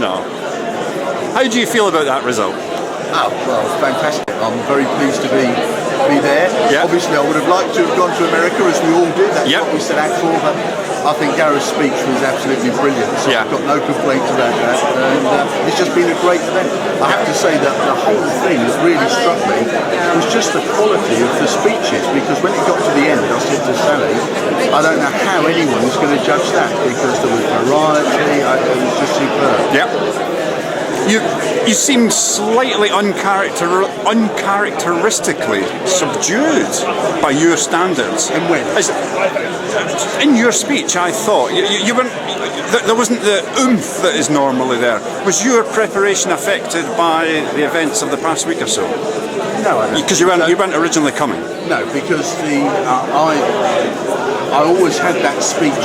No. How do you feel about that result? Oh, well, fantastic. I'm very pleased to be there. Yeah. Obviously, I would have liked to have gone to America, as we all did. That's what we set out for. But I think Gareth's speech was absolutely brilliant. So I've got no complaints about that. And it's just been a great event. I have to say that the whole thing that really struck me was just the quality of the speeches. Because when it got to the end, I said to Sally, I don't know how anyone was going to judge that, because there was variety. It was just superb. Yeah. You seemed slightly uncharacteristically subdued by your standards. And when? In your speech, I thought you weren't. There wasn't the oomph that is normally there. Was your preparation affected by the events of the past week or so? No, I don't. Because you weren't originally coming. No, because I always had that speech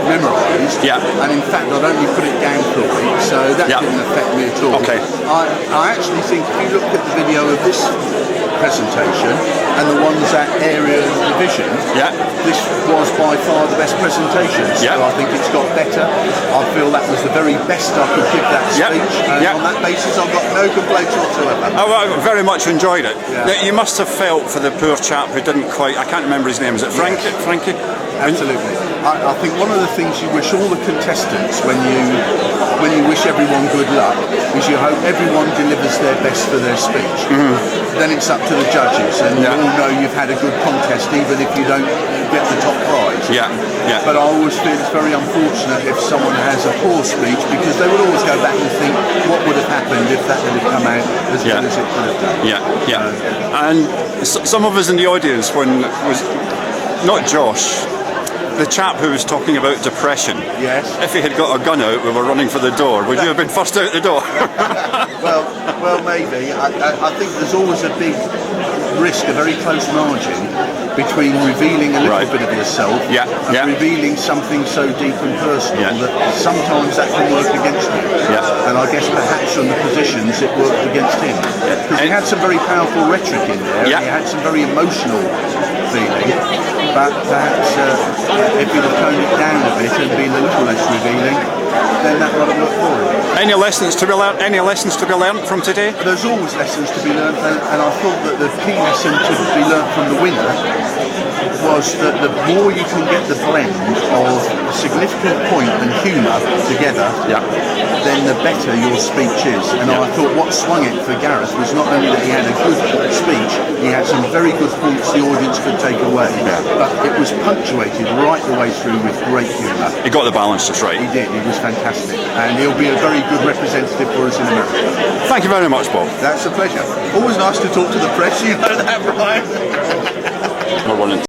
memorised, and in fact I'd only put it down for a week, so that didn't affect me at all. Okay. I actually think if you look at the video of this presentation and the ones at area division, this was by far the best presentation, so I think it's got better. I feel that was the very best I could give that speech, and on that basis I've got no complaints whatsoever. Oh, I very much enjoyed it. You must have felt for the poor chap who didn't quite, I can't remember his name, is it Frankie? Frankie? Absolutely. I think one of the things you wish all the contestants when you wish everyone good luck is you hope everyone delivers their best for their speech. Then it's up to the judges, and you all know you've had a good contest even if you don't get the top prize. But I always feel it's very unfortunate if someone has a poor speech, because they would always go back and think what would have happened if that had come out as good as it could have done. And some of us in the audience, when was not Josh, the chap who was talking about depression. Yes. If he had got a gun out, we were running for the door. Would you have been first out the door? well, maybe. I think there's always a big risk, a very close margin between revealing a little bit of yourself and revealing something so deep and personal that sometimes that can work against you. And I guess perhaps from the positions it worked against him. Because he had some very powerful rhetoric in there, and he had some very emotional feeling. But perhaps if he'd have toned it down a bit and been a little less revealing, then that would have worked for him. Any lessons to be learned? Any lessons to be learned from today? There's always lessons to be learned, and I thought that the key lesson to be learned from the winner was that the more you can get the blend of significant point and humour together, then the better your speech is. And I thought what swung it for Gareth was not only that he had a good speech, he had some very good points the audience could take away, but it was punctuated right the way through with great humour. He got the balance just right. He did, he was fantastic, and he'll be a very good representative for us in America. Thank you very much, Bob. That's a pleasure. Always nice to talk to the press, you know that, Brian. We're running.